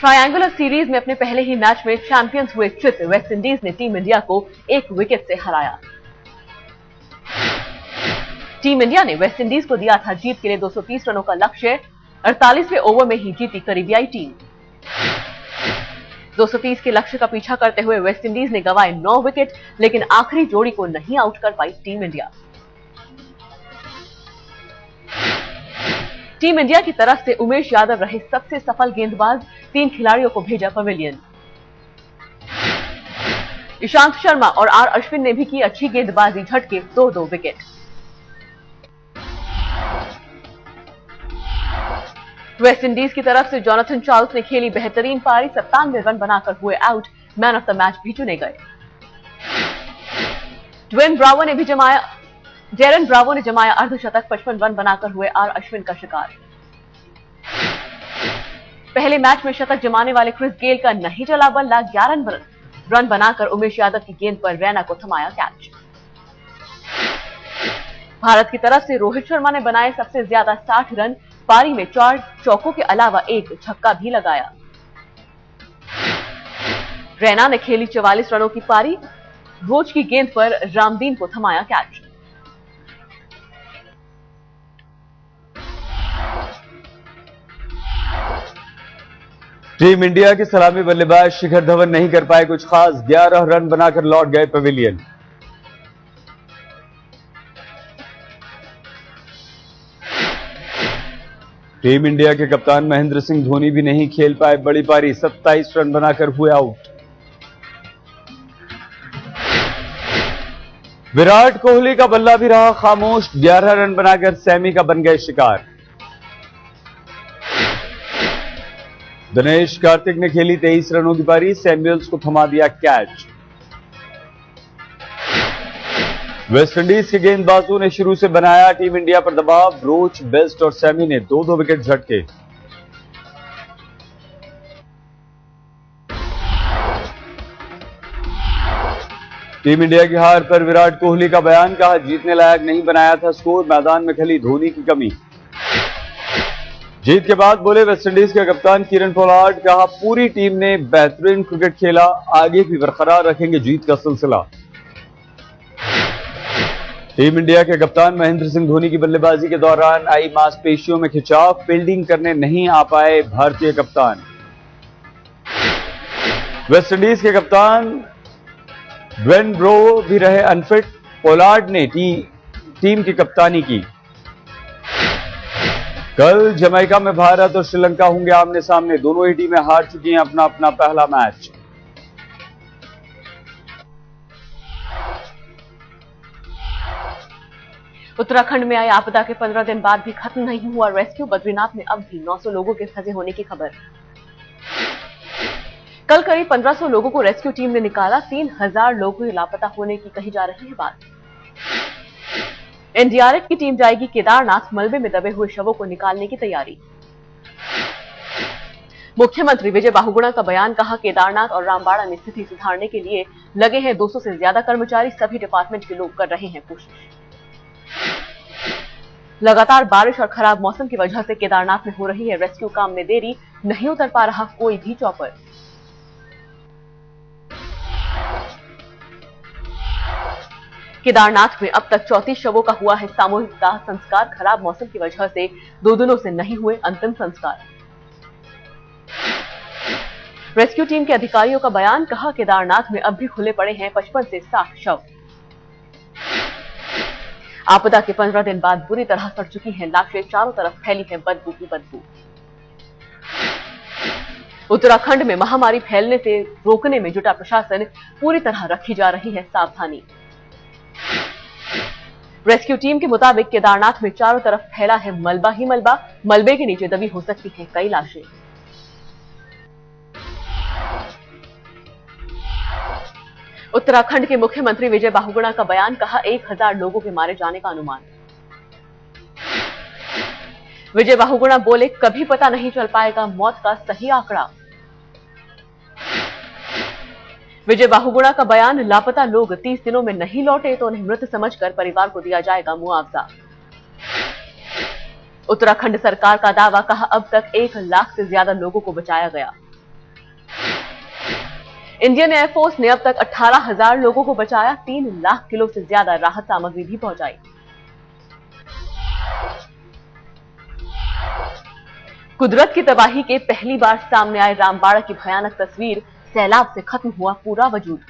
Triangular series में अपने पहले ही मैच में चैंपियंस हुए चित वेस्टइंडीज ने टीम इंडिया को 1 विकेट से हराया। टीम इंडिया ने वेस्टइंडीज को दिया था जीत के लिए 230 रनों का लक्ष्य। 48वें ओवर में ही जीती करीबियाई टीम। 230 के लक्ष्य का पीछा करते हुए वेस्टइंडीज ने गंवाए 9 विकेट, लेकिन आखिरी जोड़ी को नहीं आउट कर पाई टीम इंडिया। टीम इंडिया की तरफ से उमेश यादव रहे सबसे सफल गेंदबाज, 3 खिलाड़ियों को भेजा पवेलियन। ईशांत शर्मा और आर अश्विन ने भी की अच्छी गेंदबाजी, झटके 2-2 विकेट। वेस्टइंडीज की तरफ से जोनाथन चार्ल्स ने खेली बेहतरीन पारी, 97 रन बनाकर हुए out, man of the match भी चुने गए। डेरेन ब्रावो ने जमाया अर्धशतक, 55 रन बनाकर हुए आर अश्विन का शिकार। पहले मैच में शतक जमाने वाले क्रिस गेल का नहीं चला बल्ला, 11 रन बनाकर उमेश यादव की गेंद पर रैना को थमाया कैच। भारत की तरफ से रोहित शर्मा ने बनाए सबसे ज्यादा 60 रन, पारी में 4 चौकों के अलावा 1 छक्का भी लगाया। रैना ने खेली 44 रनों की पारी, रोज की गेंद पर रामदीन को थमाया कैच। टीम इंडिया के सलामी बल्लेबाज शिखर धवन नहीं कर पाए कुछ खास, 11 रन बनाकर लौट गए पवेलियन। टीम इंडिया के कप्तान महेंद्र सिंह धोनी भी नहीं खेल पाए बड़ी पारी, 27 रन बनाकर हुए आउट। विराट कोहली का बल्ला भी रहा खामोश, 11 रन बनाकर सैमी का बन गए शिकार। दिनेश कार्तिक ने खेली 23 रनों की पारी, सैमुअल्स को थमा दिया कैच। वेस्टइंडीज के गेंदबाजों ने शुरू से बनाया टीम इंडिया पर दबाव, रोच, बेस्ट और सैमी ने 2-2 विकेट झटके। टीम इंडिया की हार पर विराट कोहली का बयान, कहा जीतने लायक नहीं बनाया था स्कोर, मैदान में खली धोनी की कमी। जीत के बाद बोले वेस्टइंडीज के कप्तान किरण पोलार्ड, कहा पूरी टीम ने बेहतरीन क्रिकेट खेला, आगे भी बरकरार रखेंगे जीत का सिलसिला। टीम इंडिया के कप्तान महेंद्र सिंह धोनी की बल्लेबाजी के दौरान आई मांसपेशियों में खिंचाव, फील्डिंग करने नहीं आ पाए भारतीय कप्तान। वेस्टइंडीज के कप्तान ड्वेन ब्रावो भी रहे अनफिट, पोलार्ड ने टीम की कप्तानी की। कल जमैका में भारत और श्रीलंका होंगे आमने सामने, दोनों ही टीमें हार चुकी हैं अपना अपना पहला मैच। उत्तराखंड में आई आपदा के 15 दिन बाद भी खत्म नहीं हुआ रेस्क्यू, बद्रीनाथ में अब भी 900 लोगों के फंसे होने की खबर। कल करीब 1500 लोगों को रेस्क्यू टीम ने निकाला, 3000 लोगों के लापता होने की कही जा रही है बात। एनडीआरएफ की टीम जाएगी केदारनाथ, मलबे में दबे हुए शवों को निकालने की तैयारी। मुख्यमंत्री विजय बहुगुणा का बयान, कहा केदारनाथ और रामबाड़ा में स्थिति सुधारने के लिए लगे हैं 200 से ज्यादा कर्मचारी, सभी डिपार्टमेंट के लोग कर रहे हैं कोशिश। लगातार बारिश और खराब मौसम की वजह से केदारनाथ में हो रही है रेस्क्यू काम में देरी, नहीं उतर पा रहा कोई भी चॉपर। केदारनाथ में अब तक 34 शवों का हुआ है सामूहिक दाह संस्कार, खराब मौसम की वजह से 2 दिनों से नहीं हुए अंतिम संस्कार। रेस्क्यू टीम के अधिकारियों का बयान, कहा केदारनाथ में अब भी खुले पड़े हैं 55 से 60 शव। आपदा के 15 दिन बाद बुरी तरह सड़ चुकी हैं लाशें, चारों तरफ फैली है बदबू की बदबू। उत्तराखंड में महामारी फैलने से रोकने में जुटा प्रशासन, पूरी तरह रखी जा रही है सावधानी। रेस्क्यू टीम के मुताबिक केदारनाथ में चारों तरफ फैला है मलबा ही मलबा, मलबे के नीचे दबी हो सकती हैं कई लाशें। उत्तराखंड के मुख्यमंत्री विजय बहुगुणा का बयान, कहा 1000 लोगों के मारे जाने का अनुमान। विजय बहुगुणा बोले, कभी पता नहीं चल पाएगा मौत का सही आंकड़ा। विजय बहुगुणा का बयान, लापता लोग 30 दिनों में नहीं लौटे तो उन्हें मृत समझकर परिवार को दिया जाएगा मुआवजा। उत्तराखंड सरकार का दावा, कहा अब तक 1 लाख से ज्यादा लोगों को बचाया गया। इंडियन एयरफोर्स ने अब तक 18,000 लोगों को बचाया, 3 लाख किलो से ज्यादा राहत सामग्री भी पहुंचाई। कुदरत की तबाही के पहली बार सामने आए रामबाड़ा की भयानक तस्वीर, सैलाब से खत्म हुआ पूरा वजूद।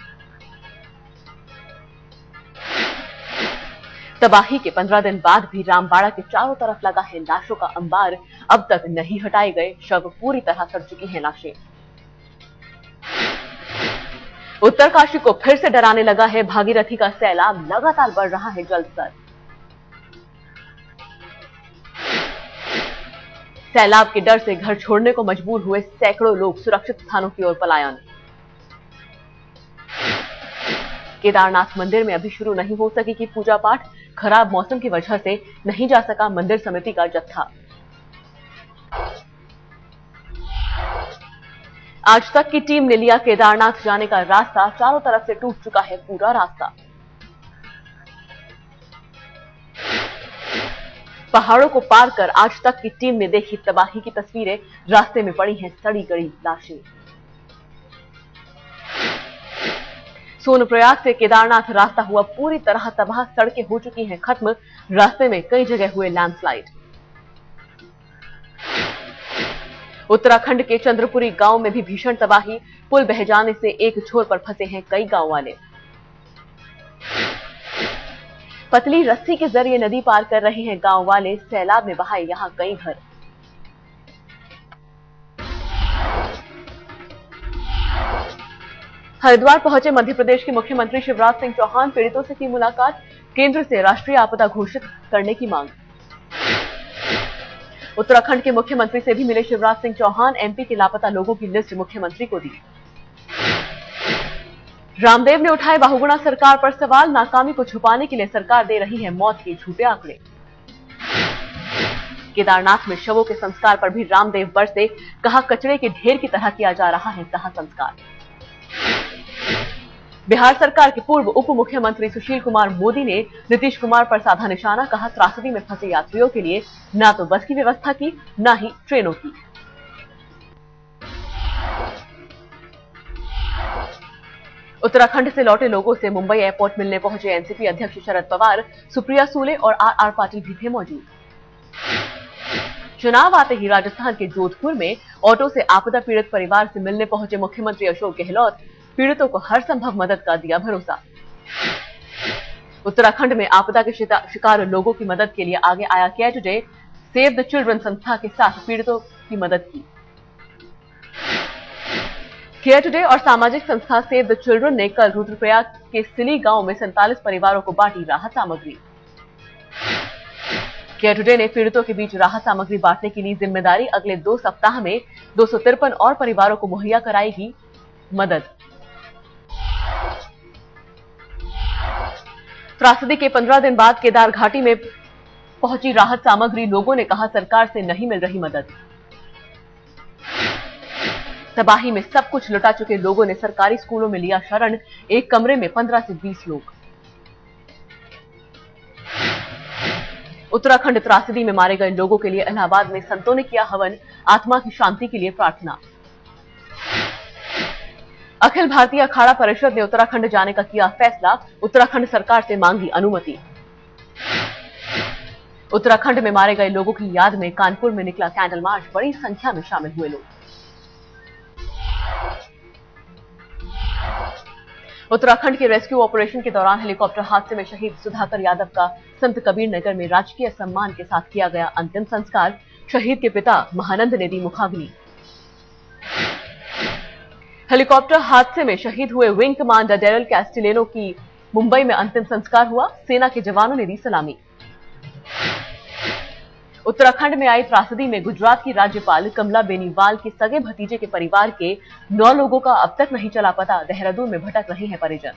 तबाही के 15 दिन बाद भी रामबाड़ा के चारों तरफ लगा है लाशों का अंबार, अब तक नहीं हटाए गए शव, पूरी तरह सड़ चुकी हैं लाशें। उत्तरकाशी को फिर से डराने लगा है भागीरथी का सैलाब, लगातार बढ़ रहा है जल स्तर। सैलाब के डर से घर छोड़ने को मजबूर हुए सैकड़ों लोग, सुरक्षित स्थानों की ओर पलायन। केदारनाथ मंदिर में अभी शुरू नहीं हो सकी कि पूजा पाठ, खराब मौसम की वजह से नहीं जा सका मंदिर समिति का जत्था। आज तक की टीम ने लिया केदारनाथ जाने का रास्ता, चारों तरफ से टूट चुका है पूरा रास्ता। पहाड़ों को पार कर आज तक की टीम ने देखी तबाही की तस्वीरें, रास्ते में पड़ी हैं सड़ी गड़ी लाशें। सोनप्रयाग से केदारनाथ रास्ता हुआ पूरी तरह तबाह, सड़कें हो चुकी हैं खत्म, रास्ते में कई जगह हुए लैंडस्लाइड। उत्तराखंड के चंद्रपुरी गांव में भी भीषण तबाही, पुल बह जाने से एक छोर पर फंसे हैं कई गांव वाले। पतली रस्सी के जरिए नदी पार कर रहे हैं गांव वाले, सैलाब में बहाए यहां कई घर। हरिद्वार पहुंचे मध्य प्रदेश के मुख्यमंत्री शिवराज सिंह चौहान, पीड़ितों से की मुलाकात, केंद्र से राष्ट्रीय आपदा घोषित करने की मांग। उत्तराखंड के मुख्यमंत्री से भी मिले शिवराज सिंह चौहान, एमपी के लापता लोगों की लिस्ट मुख्यमंत्री को दी। रामदेव ने उठाए बहुगुणा सरकार पर सवाल, नाकामी को छुपाने के लिए सरकार दे रही है मौत के झूठे आंकड़े। केदारनाथ में शवों के संस्कार पर भी रामदेव बरसे, कहा कचरे के ढेर की तरह किया जा रहा है दाह संस्कार। बिहार सरकार के पूर्व उप मुख्यमंत्री सुशील कुमार मोदी ने नीतीश कुमार पर साधा निशाना, कहा त्रासदी में फंसे यात्रियों के लिए ना तो बस की व्यवस्था की, ना ही ट्रेनों की। उत्तराखंड से लौटे लोगों से मुंबई एयरपोर्ट मिलने पहुंचे एनसीपी अध्यक्ष शरद पवार, सुप्रिया सूले और आर पाटिल भी थे मौजूद। चुनाव आते ही राजस्थान के जोधपुर में ऑटो से आपदा पीड़ित परिवार से मिलने पहुंचे मुख्यमंत्री अशोक गहलोत, पीड़ितों को हर संभव मदद का दिया भरोसा। उत्तराखंड में आपदा के शिकार लोगों की मदद के लिए आगे आया care today, save the children संस्था के साथ पीड़ितों की मदद की। केयर टुडे और सामाजिक संस्था सेव द चिल्ड्रन ने कल रुद्रप्रयाग के सिली गांव में 47 परिवारों को बांटी राहत सामग्री। केयर टुडे ने पीड़ितों के बीच राहत सामग्री बांटने की ली जिम्मेदारी, अगले 2 सप्ताह में 253 और परिवारों को मुहैया कराएगी मदद। त्रासदी के 15 दिन बाद केदार घाटी में पहुंची राहत सामग्री, लोगों ने कहा सरकार से नहीं मिल रही मदद। तबाही में सब कुछ लुटा चुके लोगों ने सरकारी स्कूलों में लिया शरण, एक कमरे में 15 से 20 लोग। उत्तराखंड त्रासदी में मारे गए लोगों के लिए इलाहाबाद में संतों ने किया हवन, आत्मा की शांति के लिए प्रार्थना। अखिल भारतीय अखाड़ा परिषद ने उत्तराखंड जाने का किया फैसला, उत्तराखंड सरकार से मांगी अनुमति। उत्तराखंड में मारे गए लोगों की याद में कानपुर में निकला कैंडल मार्च, बड़ी संख्या में शामिल हुए लोग। उत्तराखंड के रेस्क्यू ऑपरेशन के दौरान हेलीकॉप्टर हादसे में शहीद सुधाकर यादव का संत कबीर नगर में राजकीय सम्मान के साथ किया गया अंतिम संस्कार, शहीद के पिता महानंद ने दी मुखाग्नि। हेलीकॉप्टर हादसे में शहीद हुए विंग कमांडर डेरल कैस्टिलेनो की मुंबई में अंतिम संस्कार हुआ, सेना के जवानों ने दी सलामी। उत्तराखंड में आई त्रासदी में गुजरात की राज्यपाल कमला बेनीवाल के सगे भतीजे के परिवार के 9 लोगों का अब तक नहीं चला पता, देहरादून में भटक रहे हैं परिजन।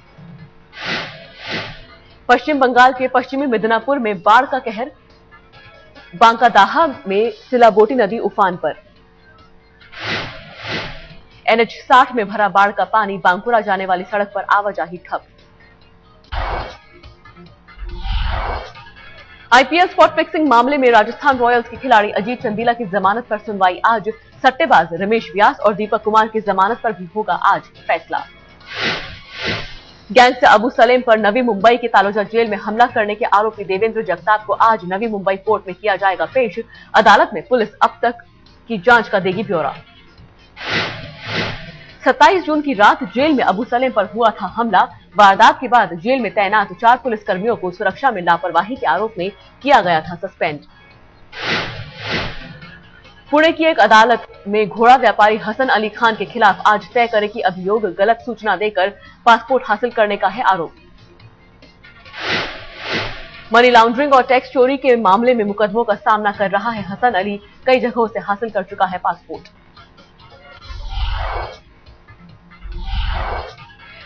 पश्चिम बंगाल के पश्चिमी मिदनापुर में बाढ़ का कहर, बांकादाहा में सिलाबोटी नदी उफान पर। NH 60 में भरा बाढ़ का पानी, बांकुरा जाने वाली सड़क पर आवाजाही ठप। आईपीएल स्पॉट फिक्सिंग मामले में राजस्थान रॉयल्स के खिलाड़ी अजीत चंदीला की जमानत पर सुनवाई आज, सट्टेबाज रमेश व्यास और दीपक कुमार की जमानत पर भी होगा आज फैसला। गैंगस्टर अबू सलेम पर नवी मुंबई के तालोजा जेल में हमला करने के आरोपी देवेंद्र जगताप को आज नवी मुंबई कोर्ट में किया जाएगा पेश। अदालत में पुलिस अब तक की जांच का देगी ब्यौरा। 27 जून की रात जेल में अबू सलेम पर हुआ था हमला। वारदात के बाद जेल में तैनात 4 पुलिसकर्मियों को सुरक्षा में लापरवाही के आरोप में किया गया था सस्पेंड। पुणे की एक अदालत में घोड़ा व्यापारी हसन अली खान के खिलाफ आज तय करेगी अभियोग। गलत सूचना देकर पासपोर्ट हासिल करने का है आरोप। मनी लॉन्ड्रिंग और टैक्स चोरी के मामले में मुकदमों का सामना कर रहा है हसन अली। कई जगहों से हासिल कर चुका है पासपोर्ट।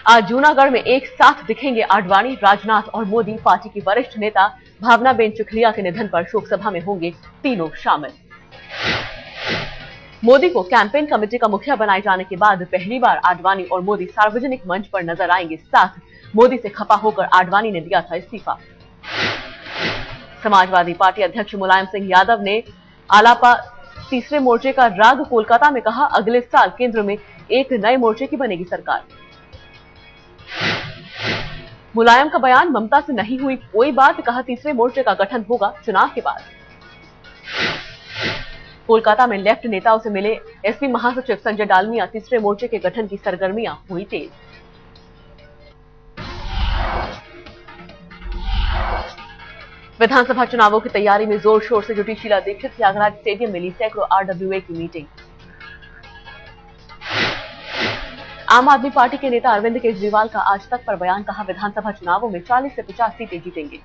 आज जूनागढ़ में एक साथ दिखेंगे आडवाणी, राजनाथ और मोदी। पार्टी की वरिष्ठ नेता भावनाबेन चिखलिया के निधन पर शोक सभा में होंगे तीनों शामिल। मोदी को कैंपेन कमेटी का मुखिया बनाए जाने के बाद पहली बार आडवाणी और मोदी सार्वजनिक मंच पर नजर आएंगे साथ। मोदी से खफा होकर आडवाणी ने दिया था इस्तीफा। समाजवादी पार्टी अध्यक्ष मुलायम सिंह यादव ने आलापा तीसरे मोर्चे का राग कोलकाता में कहा, अगले साल केंद्र में एक नए मोर्चे की बनेगी सरकार। मुलायम का बयान, ममता से नहीं हुई कोई बात, कहा तीसरे मोर्चे का गठन होगा चुनाव के बाद। कोलकाता में लेफ्ट नेताओं से मिले एसपी महासचिव संजय डालमिया। तीसरे मोर्चे के गठन की सरगर्मियां हुई तेज। विधानसभा चुनावों की तैयारी में जोर शोर से जुटी शीला दीक्षित। त्यागराज स्टेडियम में ली सैकड़ों आरडब्ल्यूए की मीटिंग। आम आदमी पार्टी के नेता अरविंद केजरीवाल का आज तक पर बयान, कहा विधानसभा चुनावों में 40 से 50 सीटें जीतेंगे।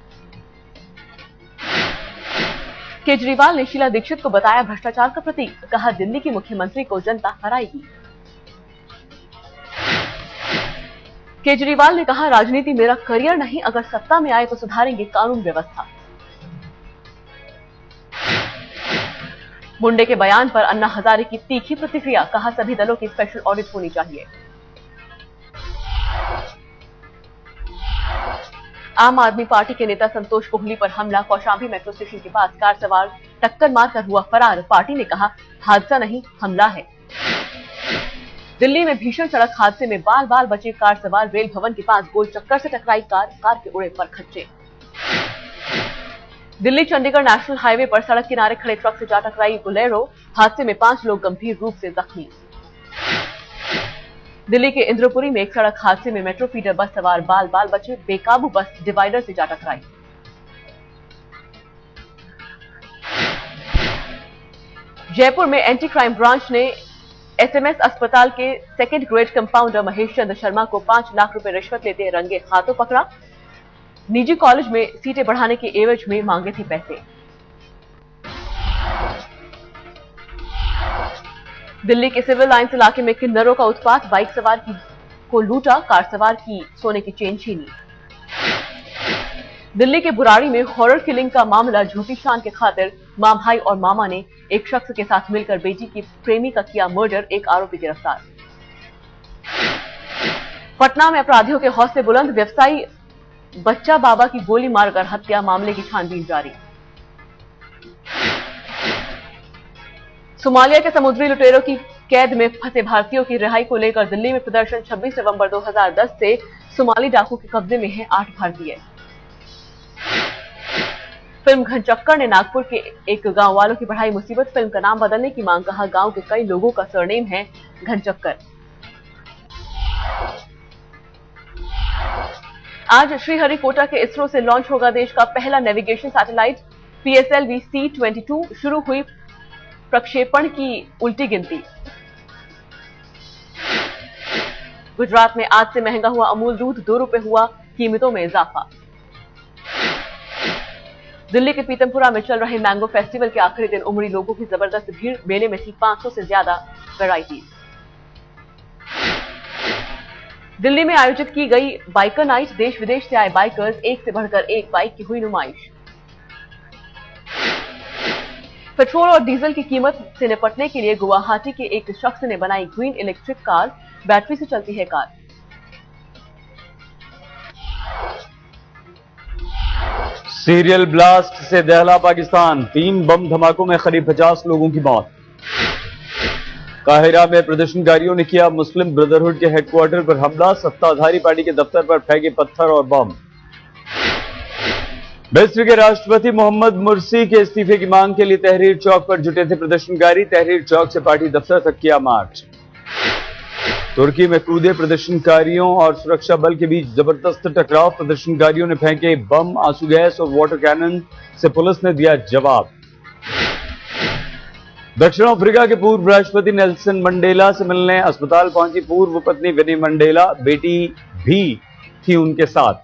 केजरीवाल ने शीला दीक्षित को बताया भ्रष्टाचार का प्रतीक, कहा दिल्ली की मुख्यमंत्री को जनता हराएगी। केजरीवाल ने कहा राजनीति मेरा करियर नहीं, अगर सत्ता में आए तो सुधारेंगे कानून व्यवस्था। मुंडे के बयान पर अन्ना हजारे की तीखी प्रतिक्रिया, कहा सभी दलों की स्पेशल ऑडिट होनी चाहिए। आम आदमी पार्टी के नेता संतोष कोहली पर हमला। कौशाम्बी मेट्रो स्टेशन के पास कार सवार टक्कर मारकर हुआ फरार। पार्टी ने कहा हादसा नहीं हमला है। दिल्ली में भीषण सड़क हादसे में बाल बाल बचे कार सवार। रेल भवन के पास गोल चक्कर से टकराई कार के उड़े पर खच्चे। दिल्ली चंडीगढ़ नेशनल हाईवे पर सड़क किनारे खड़े ट्रक से जा टकराई बोलेरो। हादसे में 5 लोग गंभीर रूप से जख्मी। दिल्ली के इंद्रपुरी में एक सड़क हादसे में मेट्रो फीडर बस सवार बाल बाल बचे। बेकाबू बस डिवाइडर से जा टकराई। जयपुर में एंटी क्राइम ब्रांच ने एसएमएस अस्पताल के second grade compounder Mahesh Chandra Sharma को 5 लाख रुपए रिश्वत लेते रंगे हाथों पकड़ा। निजी कॉलेज में सीटें बढ़ाने के एवज में मांगे थे पैसे। दिल्ली के सिविल लाइंस इलाके में किन्नरों का उत्पात। बाइक सवार को लूटा, कार सवार की सोने की चेन छीनी। दिल्ली के बुराड़ी में हॉरर किलिंग का मामला। झूठी शान के खातिर मां भाई और मामा ने एक शख्स के साथ मिलकर बेटी की प्रेमी का किया मर्डर। एक आरोपी गिरफ्तार। पटना में अपराधियों के हौसले बुलंद। व्यवसायी बच्चा बाबा की गोली मारकर हत्या। मामले की छानबीन जारी। सोमालिया के समुद्री लुटेरों की कैद में फंसे भारतीयों की रिहाई को लेकर दिल्ली में प्रदर्शन। 26 नवंबर 2010 से सोमाली डाकू के कब्जे में हैं 8 भारतीय। फिल्म घनचक्कर ने नागपुर के एक गांव वालों की बढ़ाई मुसीबत। फिल्म का नाम बदलने की मांग, कहा गांव के कई लोगों का सरनेम है घनचक्कर। आज श्रीहरिकोटा के इसरो से लॉन्च होगा देश का पहला नेविगेशन सैटेलाइट PSLV C-22। शुरू हुई प्रक्षेपण की उल्टी गिनती। गुजरात में आज से महंगा हुआ अमूल दूध। 2 रुपए हुआ कीमतों में इजाफा। दिल्ली के पीतमपुरा में चल रहे मैंगो फेस्टिवल के आखिरी दिन उमड़ी लोगों की जबरदस्त भीड़। मेले में थी 500 से ज्यादा वैरायटीज। दिल्ली में आयोजित की गई बाइकर नाइट। देश विदेश से आए बाइकर्स, एक से बढ़कर एक बाइक की हुई नुमाइश। पेट्रोल और डीजल की कीमत से निपटने के लिए गुवाहाटी के एक शख्स ने बनाई ग्रीन इलेक्ट्रिक कार। बैटरी से चलती है कार। सीरियल ब्लास्ट से दहला पाकिस्तान। 3 बम धमाकों में करीब 50 लोगों की मौत। काहिरा में प्रदर्शनकारियों ने किया मुस्लिम ब्रदरहुड के हेडक्वार्टर पर हमला, सत्ताधारी पार्टी के दफ्तर पर फेंके पत्थर और बम। मिस्र के राष्ट्रपति मोहम्मद मुर्सी के इस्तीफे की मांग के लिए तहरीर चौक पर जुटे थे प्रदर्शनकारी, तहरीर चौक से पार्टी दफ्तर तक किया मार्च। तुर्की में कूदे प्रदर्शनकारियों और सुरक्षा बल के बीच जबरदस्त टकराव, प्रदर्शनकारियों ने फेंके बम, आंसू गैस और वाटर कैनन से पुलिस ने दिया जवाब। दक्षिण अफ्रीका के पूर्व राष्ट्रपति नेल्सन मंडेला से मिलने अस्पताल पहुंची पूर्व पत्नी विनी मंडेला, बेटी भी थी उनके साथ।